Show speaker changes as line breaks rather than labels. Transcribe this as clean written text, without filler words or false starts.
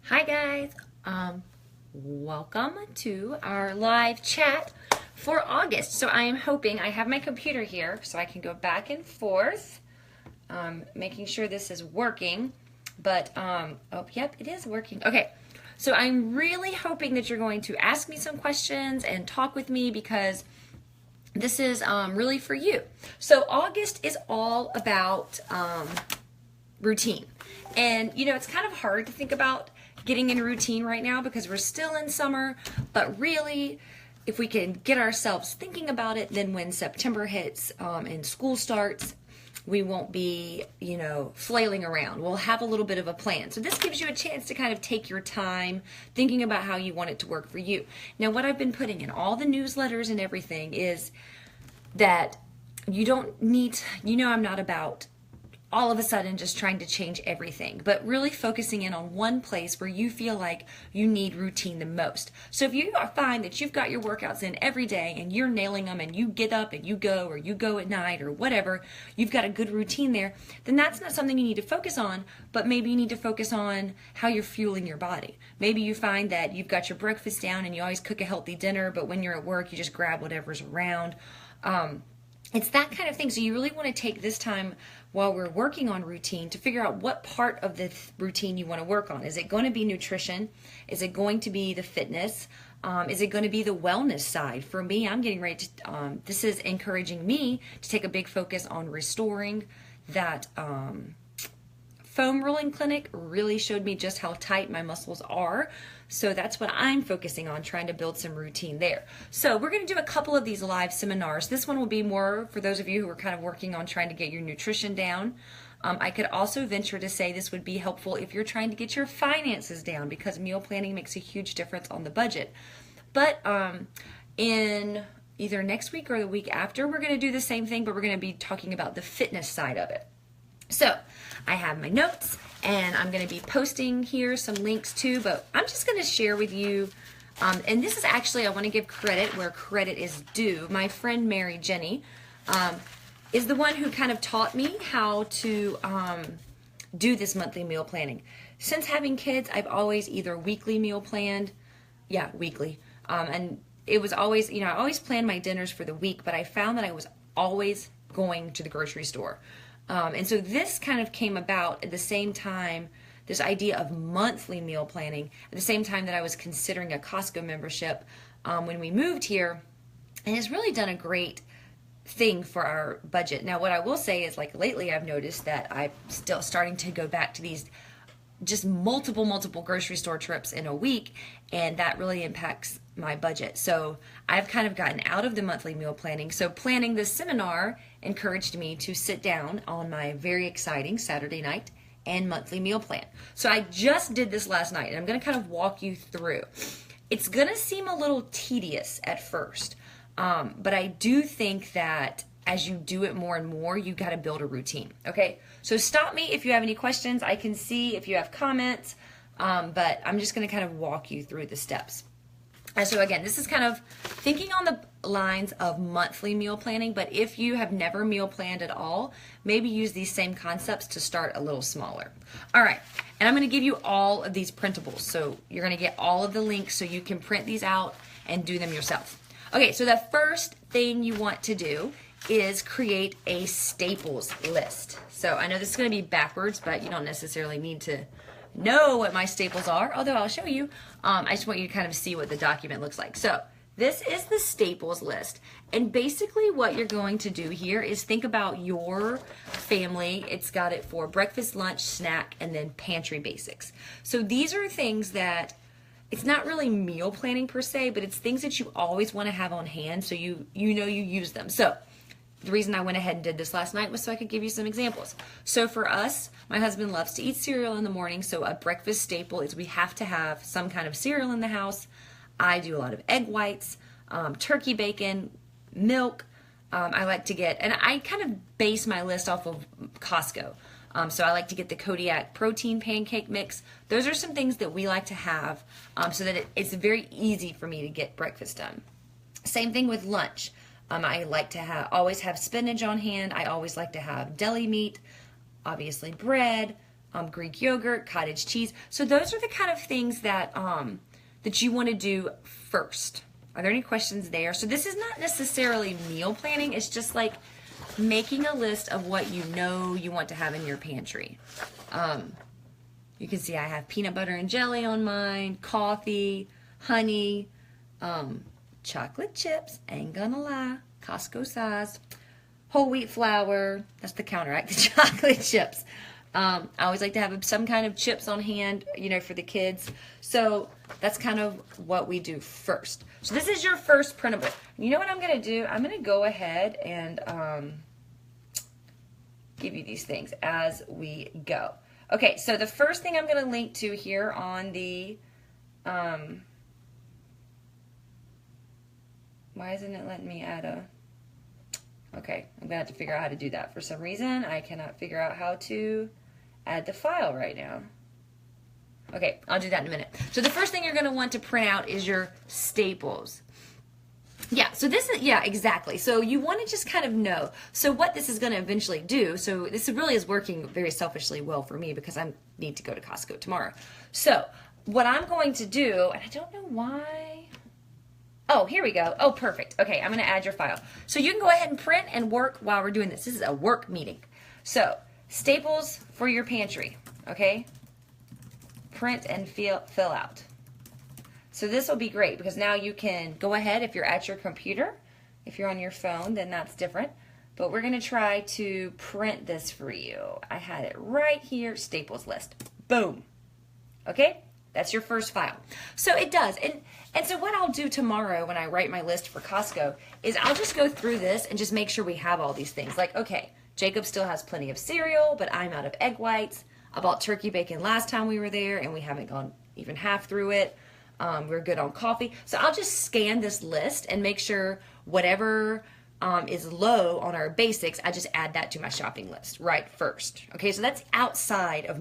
Hi guys. Welcome to our live chat for August. So I am hoping I have my computer here so I can go back and forth, making sure this is working. But oh, yep, it is working. Okay. So I'm really hoping that you're going to ask me some questions and talk with me because this is really for you. So August is all about routine. And you know, it's kind of hard to think about getting in routine right now because we're still in summer, but really if we can get ourselves thinking about it, then when September hits and school starts, we won't be, you know, flailing around. We'll have a little bit of a plan. So this gives you a chance to kind of take your time thinking about how you want it to work for you. Now, what I've been putting in all the newsletters and everything is that you don't need, you know, I'm not about all of a sudden just trying to change everything, but really focusing in on one place where you feel like you need routine the most. So if you find that you've got your workouts in every day and you're nailing them and you get up and you go, or you go at night or whatever, you've got a good routine there, then that's not something you need to focus on, but maybe you need to focus on how you're fueling your body. Maybe you find that you've got your breakfast down and you always cook a healthy dinner, but when you're at work, you just grab whatever's around. It's that kind of thing. So you really want to take this time while we're working on routine to figure out what part of the routine you want to work on. Is it going to be nutrition? Is it going to be the fitness? Is it going to be the wellness side? For me, I'm getting ready to, this is encouraging me to take a big focus on restoring that foam rolling clinic really showed me just how tight my muscles are. So that's what I'm focusing on, trying to build some routine there. So we're going to do a couple of these live seminars. This one will be more for those of you who are kind of working on trying to get your nutrition down. I could also venture to say this would be helpful if you're trying to get your finances down, because meal planning makes a huge difference on the budget. But in either next week or the week after, we're going to do the same thing, but we're going to be talking about the fitness side of it. So I have my notes and I'm going to be posting here some links too, but I'm just going to share with you, and this is actually, I want to give credit where credit is due. My friend Mary Jenny is the one who kind of taught me how to do this monthly meal planning. Since having kids, I've always either weekly meal planned, weekly, and it was always, you know, I always planned my dinners for the week, but I found that I was always going to the grocery store. And so this kind of came about at the same time, this idea of monthly meal planning, at the same time that I was considering a Costco membership when we moved here, and it's really done a great thing for our budget. Now, what I will say is, like, lately I've noticed that I'm still starting to go back to these just multiple grocery store trips in a week, and that really impacts my budget. So I've kind of gotten out of the monthly meal planning. So planning this seminar encouraged me to sit down on my very exciting Saturday night and monthly meal plan. So I just did this last night, and I'm going to kind of walk you through. It's going to seem a little tedious at first, but I do think that as you do it more and more, you got to build a routine. Okay, so stop me if you have any questions. I can see if you have comments, but I'm just going to kind of walk you through the steps. And so again, this is kind of thinking on the lines of monthly meal planning, but if you have never meal planned at all, maybe use these same concepts to start a little smaller. All right, and I'm going to give you all of these printables. So you're going to get all of the links so you can print these out and do them yourself. Okay, so the first thing you want to do is create a staples list. So I know this is going to be backwards, but you don't necessarily need to know what my staples are, although I'll show you. I just want you to kind of see what the document looks like. So this is the staples list, and basically what you're going to do here is think about your family. It's got it for breakfast, lunch, snack, and then pantry basics. So these are things that it's not really meal planning per se, but it's things that you always want to have on hand so you know you use them. So the reason I went ahead and did this last night was so I could give you some examples. So for us, my husband loves to eat cereal in the morning, so a breakfast staple is we have to have some kind of cereal in the house. I do a lot of egg whites, turkey bacon, milk. I like to get, and I kind of base my list off of Costco. So I like to get the Kodiak protein pancake mix. Those are some things that we like to have so that it's very easy for me to get breakfast done. Same thing with lunch. I like to always have spinach on hand. I always like to have deli meat, obviously bread, Greek yogurt, cottage cheese. So those are the kind of things that that you want to do first. Are there any questions there? So this is not necessarily meal planning. It's just like making a list of what you know you want to have in your pantry. You can see I have peanut butter and jelly on mine, coffee, honey, chocolate chips, ain't gonna lie, Costco size, whole wheat flour, that's the counteract, the chocolate chips. I always like to have some kind of chips on hand, you know, for the kids. So that's kind of what we do first. So this is your first printable. You know what I'm going to do? I'm going to go ahead and give you these things as we go. Okay, so the first thing I'm going to link to here on the, why isn't it letting me add a, okay, I'm going to have to figure out how to do that. For some reason, I cannot figure out how to add the file right now. Okay, I'll do that in a minute. So the first thing you're going to want to print out is your staples. Yeah, so this is, yeah, exactly. So you want to just kind of know. So what this is going to eventually do, so this really is working very selfishly well for me because I need to go to Costco tomorrow. So what I'm going to do, and I don't know why. Oh, here we go. Oh, perfect. Okay, I'm going to add your file. So you can go ahead and print and work while we're doing this. This is a work meeting. So staples for your pantry, okay? Print and fill out. So this will be great because now you can go ahead if you're at your computer. If you're on your phone, then that's different. But we're going to try to print this for you. I had it right here, staples list. Boom. Okay? That's your first file. So it does. And so what I'll do tomorrow when I write my list for Costco is I'll just go through this and just make sure we have all these things. Like, okay, Jacob still has plenty of cereal, but I'm out of egg whites. I bought turkey bacon last time we were there, and we haven't gone even half through it. We're good on coffee. So I'll just scan this list and make sure whatever is low on our basics, I just add that to my shopping list right first. Okay, so that's outside of